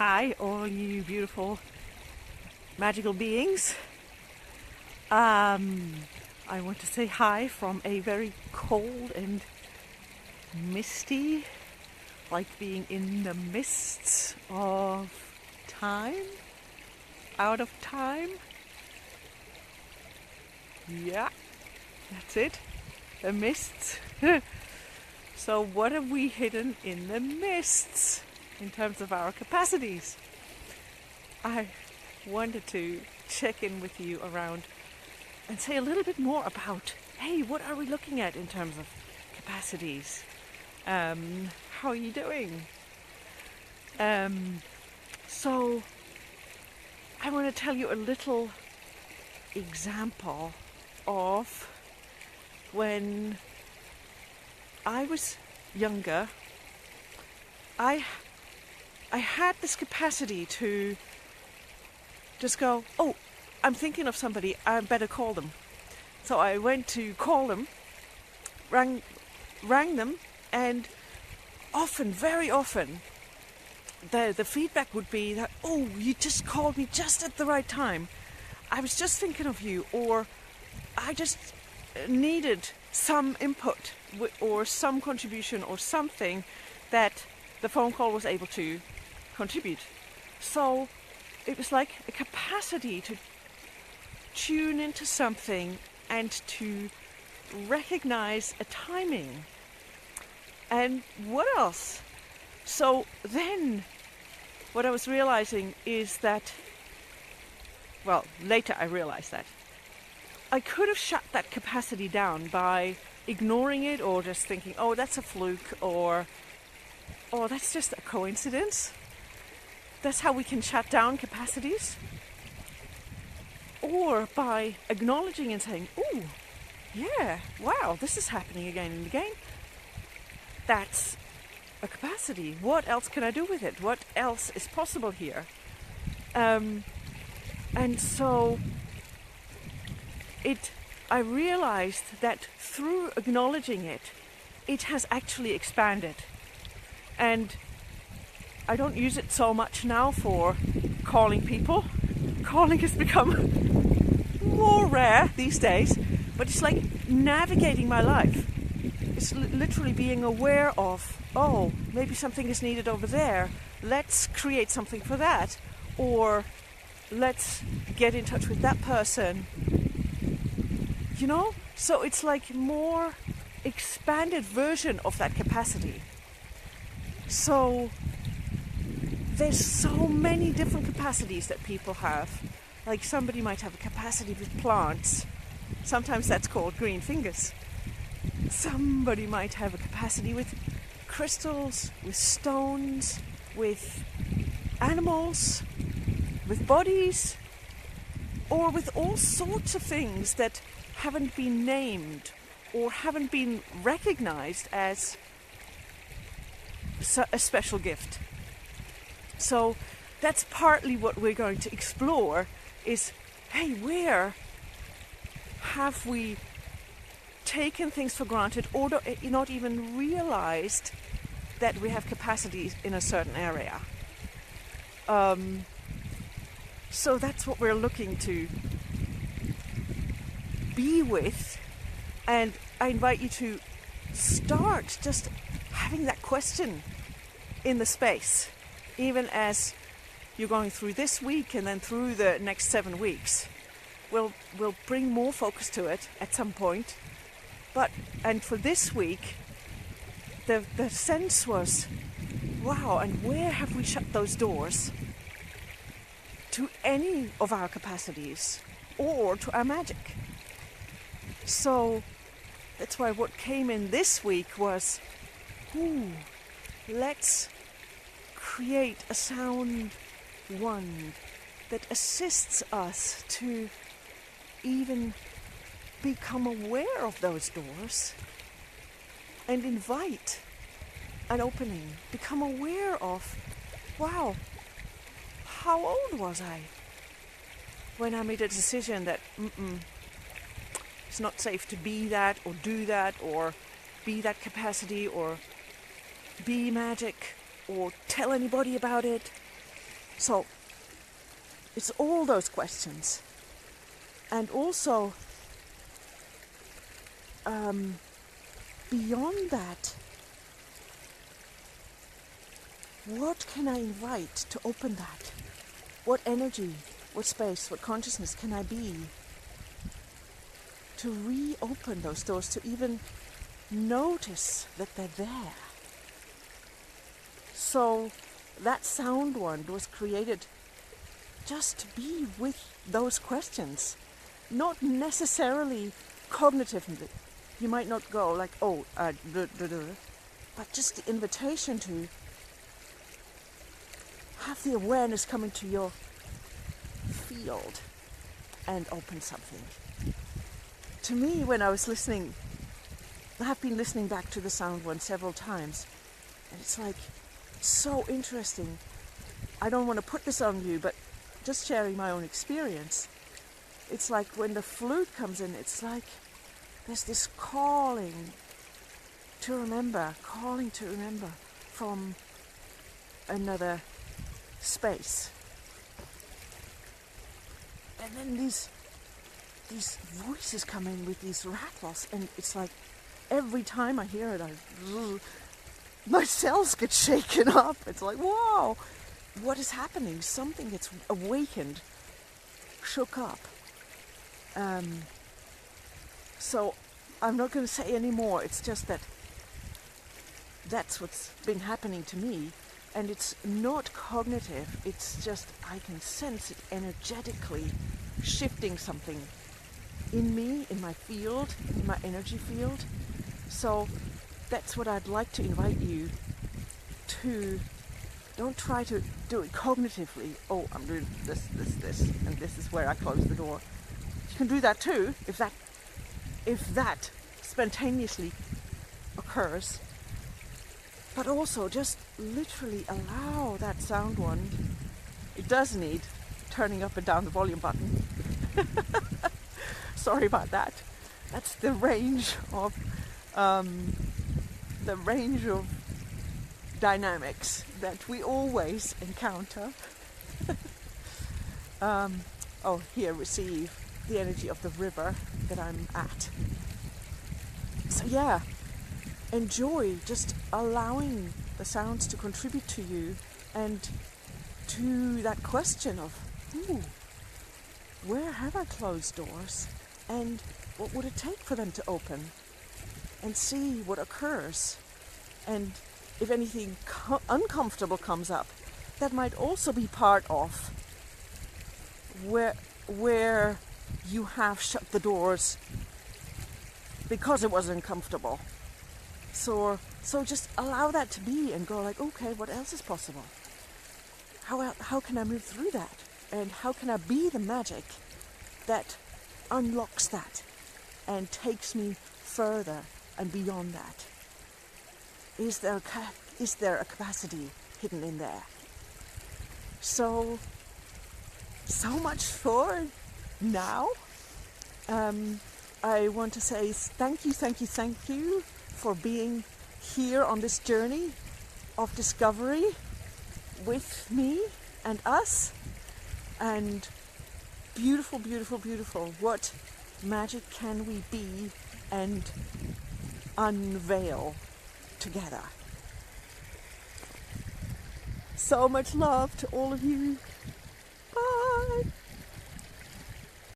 Hi, all you beautiful, magical beings. I want to say hi from a very cold and misty, like being in the mists of time, out of time. Yeah, that's it, the mists. So what have we hidden in the mists in terms of our capacities? I wanted to check in with you around and say a little bit more about, hey, what are we looking at in terms of capacities? How are you doing? So I want to tell you a little example of when I was younger. I had this capacity to just go, oh, I'm thinking of somebody, I better call them. So I went to call them, rang them, and very often, the feedback would be that, oh, you just called me just at the right time. I was just thinking of you, or I just needed some input or some contribution or something that the phone call was able to contribute. So it was like a capacity to tune into something and to recognize a timing. And what else? So then what I was realizing is that, well, later I realized that I could have shut that capacity down by ignoring it or just thinking, oh, that's a fluke, or oh, that's just a coincidence. That's how we can shut down capacities. Or by acknowledging and saying, oh, yeah, wow, this is happening again and again. That's a capacity. What else can I do with it? What else is possible here? And so I realized that through acknowledging it, it has actually expanded. And I don't use it so much now for calling people. Calling has become more rare these days, but it's like navigating my life. It's literally being aware of, oh, maybe something is needed over there. Let's create something for that. Or let's get in touch with that person. You know? So it's like more expanded version of that capacity. So there's so many different capacities that people have. Like somebody might have a capacity with plants. Sometimes that's called green fingers. Somebody might have a capacity with crystals, with stones, with animals, with bodies, or with all sorts of things that haven't been named or haven't been recognized as a special gift. So that's partly what we're going to explore is, hey, where have we taken things for granted or not even realized that we have capacities in a certain area? So that's what we're looking to be with. And I invite you to start just having that question in the space, even as you're going through this week and then through the next 7 weeks. We'll bring more focus to it at some point. And for this week, the sense was, wow, and where have we shut those doors to any of our capacities or to our magic? So that's why what came in this week was, let's create a sound wand that assists us to even become aware of those doors and invite an opening. Become aware of, wow, how old was I when I made a decision that it's not safe to be that or do that or be that capacity or be magic or tell anybody about it. So it's all those questions. And also, beyond that, what can I invite to open that? What energy, what space, what consciousness can I be to reopen those doors, to even notice that they're there? So that sound wand was created just to be with those questions, not necessarily cognitively. You might not go like, but just the invitation to have the awareness come into your field and open something. To me, when I was listening, I have been listening back to the sound one several times, and it's like so interesting. I don't want to put this on you, but just sharing my own experience. It's like when the flute comes in, it's like there's this calling to remember from another space. And then these voices come in with these rattles, and it's like every time I hear it, my cells get shaken up. It's like, whoa, what is happening? Something gets awakened, shook up. So I'm not going to say any more. It's just that that's what's been happening to me. And it's not cognitive. It's just I can sense it energetically shifting something in me, in my field, in my energy field. So that's what I'd like to invite you to. Don't try to do it cognitively. Oh, I'm doing this, and this is where I close the door. You can do that too, if that spontaneously occurs. But also just literally allow that sound wand. It does need turning up and down the volume button. Sorry about that. That's the range of dynamics that we always encounter. Here, receive the energy of the river that I'm at. So yeah, enjoy just allowing the sounds to contribute to you and to that question of, where have I closed doors? And what would it take for them to open? And see what occurs. And if anything uncomfortable comes up, that might also be part of where you have shut the doors because it was uncomfortable. So just allow that to be and go like, okay, what else is possible? How can I move through that? And how can I be the magic that unlocks that and takes me further and beyond that? Is there a capacity hidden in there? So much for now. I want to say thank you for being here on this journey of discovery with me and us. And beautiful, beautiful, beautiful. What magic can we be and unveil together? So much love to all of you. Bye.